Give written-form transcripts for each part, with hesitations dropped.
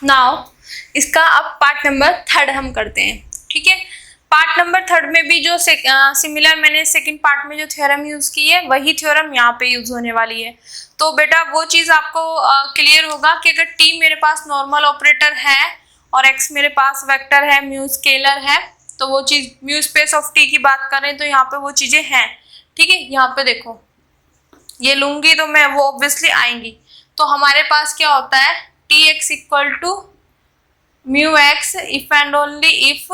Now इसका अब part number 3 हम करते हैं, ठीक है। पार्ट नंबर 3 में भी जो सिमिलर मैंने सेकंड पार्ट में जो थ्योरम यूज की है वही थ्योरम यहाँ पे यूज होने वाली है। तो बेटा वो चीज आपको क्लियर होगा कि अगर टी मेरे पास नॉर्मल ऑपरेटर है और एक्स मेरे पास वेक्टर है, म्यू स्केलर है, तो वो चीज म्यू स्पेस ऑफ टी की बात करें तो यहाँ पे वो चीजें हैं, ठीक है। यहाँ पे देखो ये लूंगी तो मैं वो ऑब्वियसली आएंगी। तो हमारे पास क्या होता है, T X equal to mu X if and only if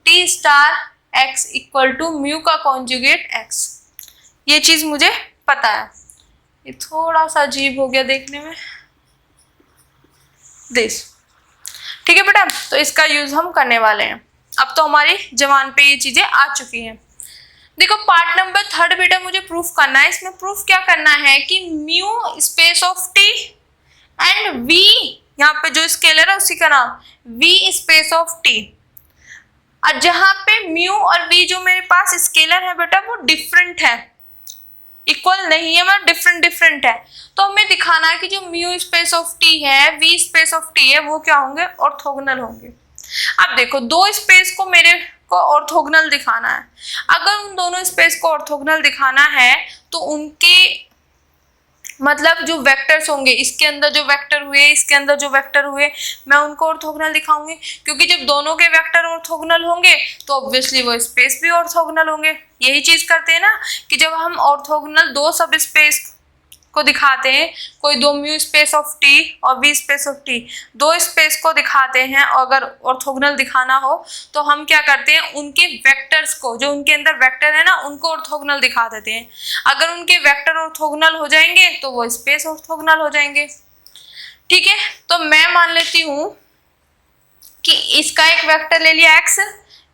T star X equal to mu का कॉन्जुगेट एक्स। ये चीज मुझे पता है। ये थोड़ा सा अजीब हो गया देखने में दिस, ठीक है बेटा। तो इसका यूज हम करने वाले हैं। अब तो हमारी जबान पे ये चीजें आ चुकी हैं। देखो पार्ट नंबर 3 बेटा मुझे प्रूफ करना है। इसमें प्रूफ क्या करना है कि mu space of T and V, यहाँ पे जो स्केलर है उसी का नाम वी स्पेस ऑफ टी। और जहां पे म्यू और वी जो मेरे पास स्केलर है बेटा वो डिफरेंट है, इक्वल नहीं है, मतलब डिफरेंट है। तो हमें दिखाना है कि जो म्यू स्पेस ऑफ टी है, वी स्पेस ऑफ टी है, वो क्या होंगे, ऑर्थोगोनल होंगे। अब देखो दो स्पेस को मेरे को ऑर्थोगोनल दिखाना है। अगर उन दोनों स्पेस को ऑर्थोगोनल दिखाना है तो उनके मतलब जो वेक्टर्स होंगे, इसके अंदर जो वेक्टर हुए, इसके अंदर जो वेक्टर हुए, मैं उनको ऑर्थोगोनल दिखाऊंगी। क्योंकि जब दोनों के वेक्टर ऑर्थोगोनल होंगे तो ऑब्वियसली वो स्पेस भी ऑर्थोगोनल होंगे। यही चीज करते हैं ना कि जब हम ऑर्थोगोनल दो सब स्पेस को दिखाते हैं, कोई दो म्यू स्पेस ऑफ टी और वी स्पेस ऑफ टी, दो स्पेस को दिखाते हैं, और अगर ऑर्थोगोनल दिखाना हो तो हम क्या करते हैं, उनके वेक्टर्स को, जो उनके अंदर वेक्टर है ना, उनको ऑर्थोगोनल दिखा देते हैं। अगर उनके वेक्टर ऑर्थोगोनल हो जाएंगे तो वो स्पेस ऑर्थोगोनल हो जाएंगे, ठीक है। तो मैं मान लेती हूं कि इसका एक वेक्टर ले लिया x,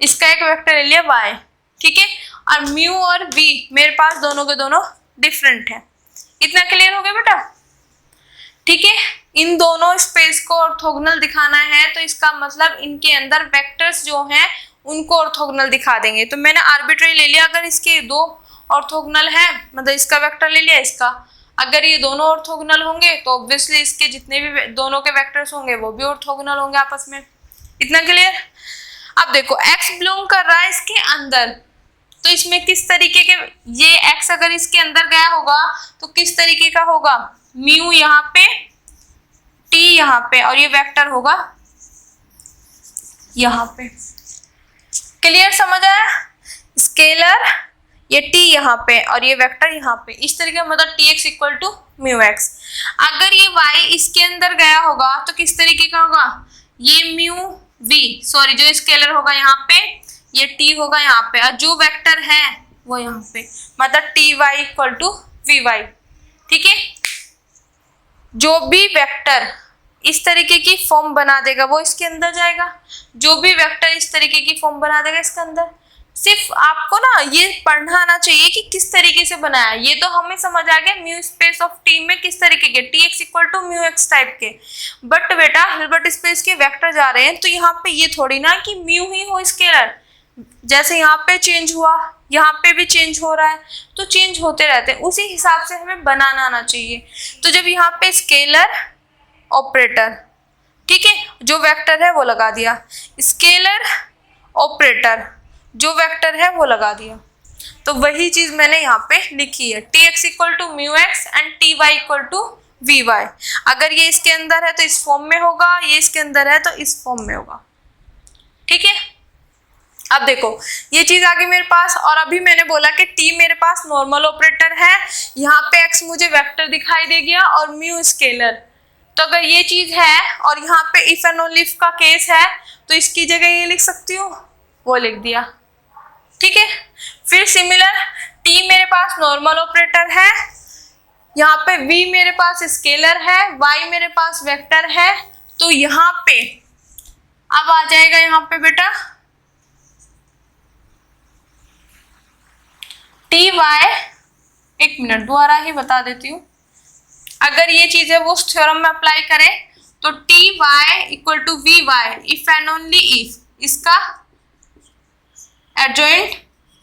इसका एक वेक्टर ले लिया y, ठीक है। और म्यू और v मेरे पास दोनों के दोनों डिफरेंट है। इतना क्लियर हो गया बेटा, ठीक है। इन दोनों स्पेस को ऑर्थोगोनल दिखाना है तो इसका मतलब इनके अंदर वेक्टर्स जो हैं उनको ऑर्थोगोनल दिखा देंगे। तो मैंने आर्बिट्रेरी ले लिया, अगर इसके दो ऑर्थोगोनल है, मतलब इसका वेक्टर ले लिया, इसका, अगर ये दोनों ऑर्थोगोनल होंगे तो ऑब्वियसली इसके जितने भी दोनों के वेक्टर्स होंगे वो भी ऑर्थोगोनल होंगे आपस में। इतना क्लियर। अब देखो x बिलोंग कर रहा है इसके अंदर, तो इसमें किस तरीके के, ये x अगर इसके अंदर गया होगा तो किस तरीके का होगा, म्यू यहाँ पे, t यहाँ पे, और ये वेक्टर होगा यहाँ पे। क्लियर, समझ आया? स्केलर ये t यहाँ पे और ये वेक्टर यहाँ पे, इस तरीके मतलब tx equal to mu X. अगर ये y इसके अंदर गया होगा तो किस तरीके का होगा, ये म्यू v, सॉरी जो स्केलर होगा यहाँ पे, ये t होगा यहाँ पे, और जो वेक्टर है वो यहाँ पे, मतलब ty इक्वल टू vy, ठीक है। जो भी वेक्टर इस तरीके की फॉर्म बना देगा वो इसके अंदर जाएगा, जो भी वेक्टर इस तरीके की फॉर्म बना देगा इसके अंदर। सिर्फ आपको ना ये पढ़ना आना चाहिए कि किस तरीके से बनाया। ये तो हमें समझ आ गया म्यू स्पेस ऑफ टी में किस तरीके के, tx equal to mu X type के। बट बेटा हिल्बर्ट स्पेस के वेक्टर जा रहे हैं तो यहाँ पे ये थोड़ी ना कि म्यू ही हो स्केलर, जैसे यहाँ पे चेंज हुआ यहाँ पे भी चेंज हो रहा है, तो चेंज होते रहते हैं, उसी हिसाब से हमें बनाना आना चाहिए। तो जब यहाँ पे स्केलर ऑपरेटर, ठीक है, जो वेक्टर है वो लगा दिया, स्केलर ऑपरेटर जो वेक्टर है वो लगा दिया, तो वही चीज मैंने यहाँ पे लिखी है, tx equal to mu X and ty equal to vy। अगर ये इसके अंदर है तो इस फॉर्म में होगा, ये इसके अंदर है तो इस फॉर्म में होगा, ठीक है। अब देखो ये चीज आ गई मेरे पास, और अभी मैंने बोला कि t मेरे पास नॉर्मल ऑपरेटर है, यहाँ पे x मुझे वेक्टर दिखाई दे गया और म्यू स्केलर। तो अगर ये चीज है और यहाँ पे इफ एंड ओनली इफ का केस है तो इसकी जगह ये लिख सकती हूँ, वो लिख दिया, ठीक है। फिर सिमिलर t मेरे पास नॉर्मल ऑपरेटर है, यहाँ पे v मेरे पास स्केलर है, y मेरे पास वेक्टर है, तो यहाँ पे अब आ जाएगा यहाँ पे बेटा टी वाई, एक मिनट दोबारा ही बता देती हूँ। अगर ये चीज है वो उस थ्योरम में अप्लाई करें तो T Y equal to V Y if and only if इसका एडजॉइंट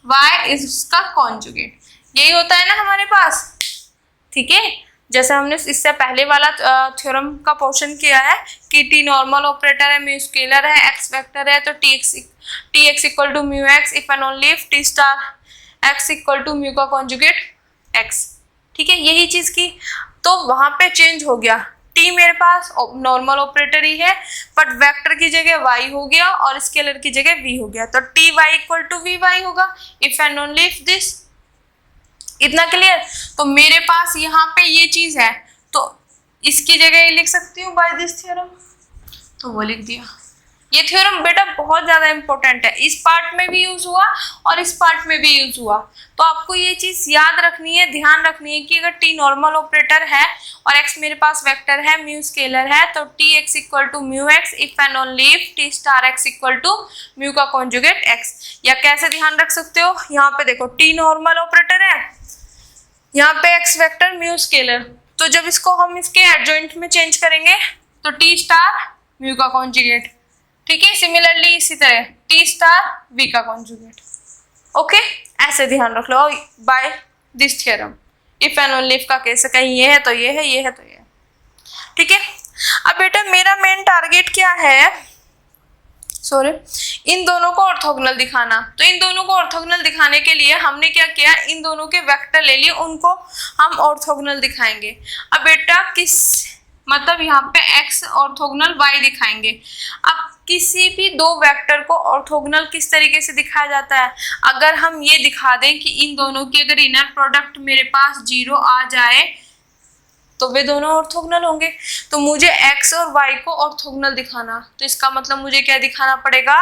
y इज उसका कॉन्जुगेट, यही होता है ना हमारे पास, ठीक है। जैसे हमने इससे पहले वाला थ्योरम का पोर्शन किया है कि टी नॉर्मल ऑपरेटर है, म्यू स्केलर है, एक्स वेक्टर है, तो T X equal to mu X if and only if T star X equal to mu का कॉन्जुगेट एक्स। ठीक है, यही चीज की, तो वहां पे चेंज हो गया, टी मेरे पास नॉर्मल ऑपरेटर ही है बट वेक्टर की जगह वाई हो गया और स्केलर की जगह वी हो गया, तो T Y equal to V Y होगा if and only if this. इतना क्लियर? तो मेरे पास यहाँ पे ये चीज है तो इसकी जगह ये लिख सकती हूँ बाय दिस थ्योरम, तो वो लिख दिया। ये थ्योरम बेटा बहुत ज्यादा इंपॉर्टेंट है, इस पार्ट में भी यूज हुआ और इस पार्ट में भी यूज हुआ, तो आपको ये चीज याद रखनी है, ध्यान रखनी है कि अगर टी नॉर्मल ऑपरेटर है और एक्स मेरे पास वेक्टर है, म्यू स्केलर है, तो T X equal to mu X if and only if T star X equal to mu का कॉन्जुगेट एक्स। या कैसे ध्यान रख सकते हो, यहाँ पे देखो टी नॉर्मल ऑपरेटर है, यहाँ पे एक्स वेक्टर म्यू स्केलर, तो जब इसको हम इसके एडजॉइंट में चेंज करेंगे तो टी स्टार म्यू का कॉन्जुगेट। ठीक है, सिमिलरली इसी तरह टी स्टार वी का कॉन्जुगेट। ओके, ऐसे ध्यान रख लो by this theorem. If and only if का केस है, कहीं ये है तो ये है, ये है तो ये है। ठीक है, अब बेटा मेरा मेन टारगेट क्या है, सॉरी, इन दोनों को ऑर्थोगोनल दिखाना। तो इन दोनों को ऑर्थोगोनल दिखाने के लिए हमने क्या किया, इन दोनों के वेक्टर ले लिए, उनको हम ऑर्थोगोनल दिखाएंगे। अब बेटा किस मतलब यहाँ पे x ऑर्थोगोनल y दिखाएंगे। अब किसी भी दो वेक्टर को ऑर्थोगोनल किस तरीके से दिखाया जाता है, अगर हम ये दिखा दें कि इन दोनों की अगर इनर प्रोडक्ट मेरे पास 0 आ जाए तो वे दोनों ऑर्थोगोनल होंगे। तो मुझे x और y को ऑर्थोगोनल दिखाना, तो इसका मतलब मुझे क्या दिखाना पड़ेगा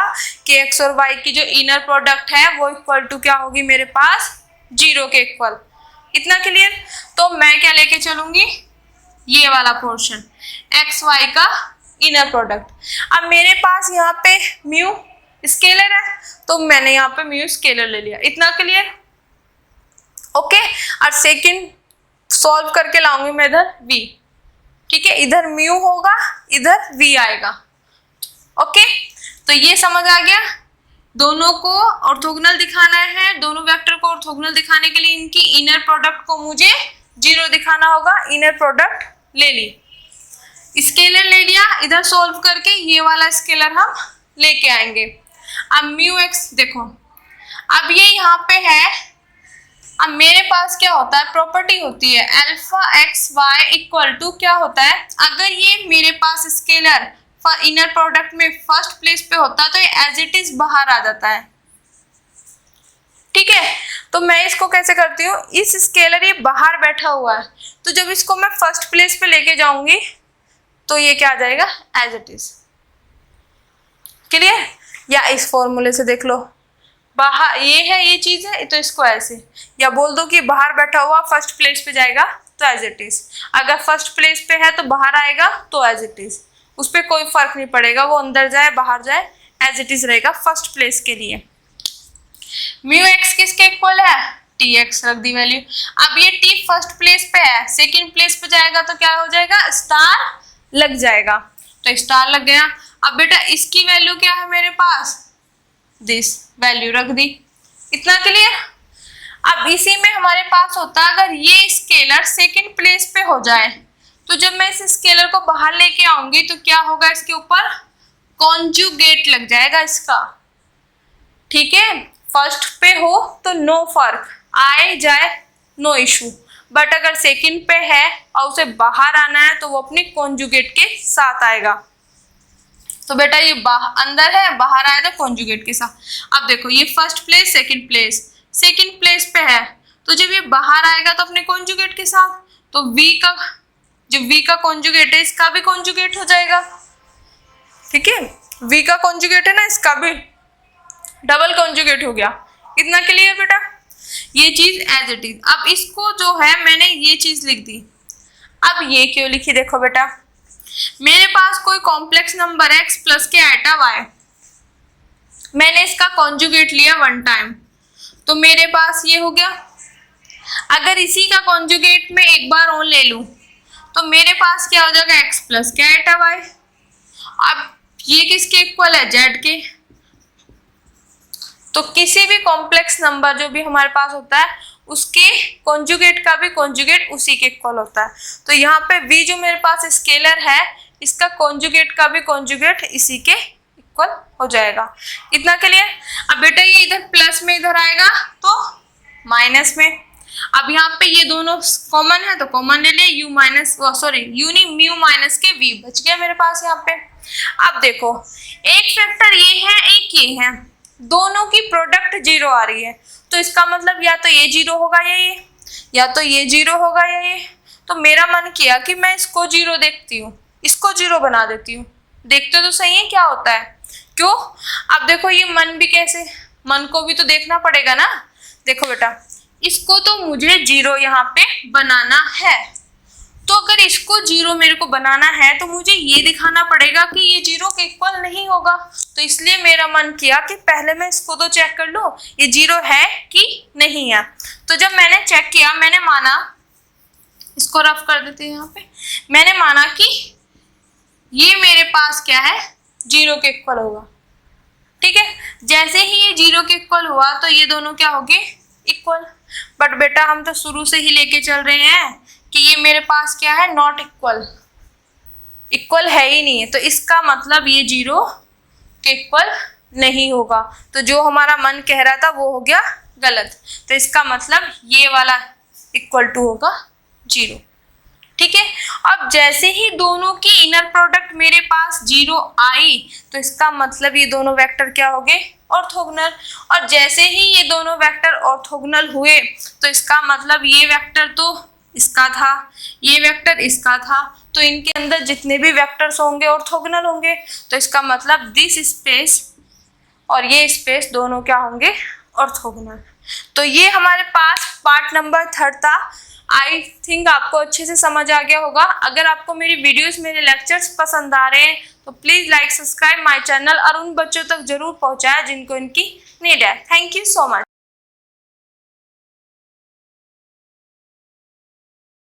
कि x और y की जो इनर प्रोडक्ट है वो इक्वल टू क्या होगी मेरे पास 0 के इक्वल। इतना क्लियर? तो मैं क्या लेके चलूंगी, ये वाला पोर्शन एक्स वाई का इनर प्रोडक्ट। अब मेरे पास यहाँ पे म्यू स्केलर है तो मैंने यहाँ पे म्यू स्केलर ले लिया। इतना क्लियर? ओके, और सेकंड सॉल्व करके लाऊंगी मैं इधर v। ठीक है, इधर म्यू होगा, इधर v आएगा। ओके, तो ये समझ आ गया। दोनों को ऑर्थोगोनल दिखाना है, दोनों वेक्टर को ऑर्थोगोनल दिखाने के लिए इनकी इनर प्रोडक्ट को मुझे 0 दिखाना होगा। इनर प्रोडक्ट ले ली, स्केलर ले लिया, इधर सोल्व करके ये वाला स्केलर हम लेके आएंगे। अब म्यू एक्स देखो, अब ये यहाँ पे है, अब मेरे पास क्या होता है, प्रॉपर्टी होती है alpha X Y equal to क्या होता है, अगर ये मेरे पास स्केलर इनर प्रोडक्ट में फर्स्ट प्लेस पे होता तो ये एज इट इज बाहर आ जाता है। ठीक है, तो मैं इसको कैसे करती हूँ, इस स्केलर ये बाहर बैठा हुआ है, तो जब इसको मैं फर्स्ट प्लेस पे लेके जाऊंगी तो ये क्या आ जाएगा एज इट इज। क्लियर? या इस फॉर्मूले से देख लो, बाहर ये है, ये चीज है, तो इसको ऐसे या बोल दो कि बाहर बैठा हुआ फर्स्ट प्लेस पे जाएगा तो एज इट इज, अगर फर्स्ट प्लेस पे है तो बाहर आएगा तो एज इट इज, उस पर कोई फर्क नहीं पड़ेगा, वो अंदर जाए बाहर जाए एज इट इज रहेगा फर्स्ट प्लेस के लिए। म्यू एक्स किसके इक्वल है, टी एक्स रख दी वैल्यू। अब ये टी फर्स्ट प्लेस पे है, सेकंड प्लेस पे जाएगा तो क्या हो जाएगा, स्टार लग जाएगा, तो स्टार लग गया। अब बेटा इसकी वैल्यू क्या है मेरे पास, दिस वैल्यू रख दी। इतना क्लियर? अब इसी में हमारे पास होता है अगर ये स्केलर सेकंड प्लेस पे हो जाए तो जब मैं इस स्केलर को बाहर लेके आऊंगी तो क्या होगा, इसके ऊपर कॉन्जुगेट लग जाएगा इसका। ठीक है, फर्स्ट पे हो तो नो फर्क, आए जाए नो इशू, बट अगर सेकंड पे है और उसे बाहर आना है तो वो अपनी कॉन्जुगेट के साथ आएगा। तो बेटा ये अंदर है, बाहर आया तो कॉन्जुगेट के साथ। अब देखो ये फर्स्ट प्लेस सेकंड प्लेस पे है, तो जब ये बाहर आएगा तो अपने कॉन्जुगेट के साथ, तो v का जो v का कॉन्जुगेट है इसका भी कॉन्जुगेट हो जाएगा। ठीक है, v का कॉन्जुगेट है ना, इसका भी डबल कॉन्जुगेट हो गया। इतना क्लियर बेटा? ये चीज एज इट इज। अब इसको जो है मैंने ये चीज लिख दी। अब ये क्यों लिखी देखो बेटा, मेरे पास कोई कॉम्प्लेक्स नंबर x प्लस के आइटा y, मैंने इसका कॉन्जुगेट लिया 1 टाइम, तो मेरे पास ये हो गया। अगर इसी का कॉन्जुगेट में एक बार और ले लूं तो मेरे पास क्या हो जाएगा, x प्लस के आइटा y। अब ये किसके इक्वल है, z के। तो किसी भी कॉम्प्लेक्स नंबर जो भी हमारे पास होता है उसके कॉन्जुगेट का भी कॉन्जुगेट उसी के इक्वल होता है। तो यहाँ पे v जो मेरे पास स्केलर है, इसका कॉन्जुगेट का भी कॉन्जुगेट इसी के इक्वल हो जाएगा। इतना क्लियर। अब बेटा ये इधर प्लस में इधर आएगा तो माइनस में। अब यहाँ पे ये दोनों कॉमन है तो कॉमन ले लिए, u माइनस यू नहीं म्यू माइनस के v बच गया मेरे पास यहाँ पे। अब देखो एक फैक्टर ये है एक ये है, दोनों की प्रोडक्ट 0 आ रही है, तो इसका मतलब या तो ये 0 होगा या तो ये 0 होगा या ये। तो मेरा मन किया कि मैं इसको 0 देखती हूँ, इसको 0 बना देती हूँ। देखते तो सही है क्या होता है। क्यों? अब देखो ये मन भी कैसे, मन को भी तो देखना पड़ेगा ना। देखो बेटा इसको तो मुझे 0 यहाँ पे बनाना है, तो अगर इसको 0 मेरे को बनाना है तो मुझे ये दिखाना पड़ेगा कि ये 0 के इक्वल नहीं होगा। तो इसलिए मेरा मन किया कि पहले मैं इसको तो चेक कर लूं ये 0 है कि नहीं है। तो जब मैंने चेक किया, मैंने माना, इसको रफ कर देते हैं यहाँ पे, मैंने माना कि ये मेरे पास क्या है 0 के इक्वल होगा। ठीक है, जैसे ही ये 0 के इक्वल हुआ तो ये दोनों क्या हो गए इक्वल। बट बेटा हम तो शुरू से ही लेके चल रहे हैं कि ये मेरे पास क्या है नॉट इक्वल, इक्वल है ही नहीं है, तो इसका मतलब ये 0 के इक्वल नहीं होगा। तो जो हमारा मन कह रहा था वो हो गया गलत। तो इसका मतलब ये वाला इक्वल टू होगा 0। ठीक है, अब जैसे ही दोनों की इनर प्रोडक्ट मेरे पास 0 आई तो इसका मतलब ये दोनों वेक्टर क्या हो गए ऑर्थोगोनल। और जैसे ही ये दोनों वेक्टर ऑर्थोगोनल हुए तो इसका मतलब ये वेक्टर तो इसका था, ये वेक्टर इसका था, तो इनके अंदर जितने भी वेक्टर्स होंगे ऑर्थोगोनल होंगे। तो इसका मतलब दिस स्पेस और ये स्पेस दोनों क्या होंगे ऑर्थोगोनल। तो ये हमारे पास पार्ट नंबर 3 था। आई थिंक आपको अच्छे से समझ आ गया होगा। अगर आपको मेरी वीडियोस मेरे लेक्चर्स पसंद आ रहे हैं तो please like subscribe my channel और उन बच्चों तक जरूर पहुंचाएं जिनको इनकी नीड है। Thank you so much.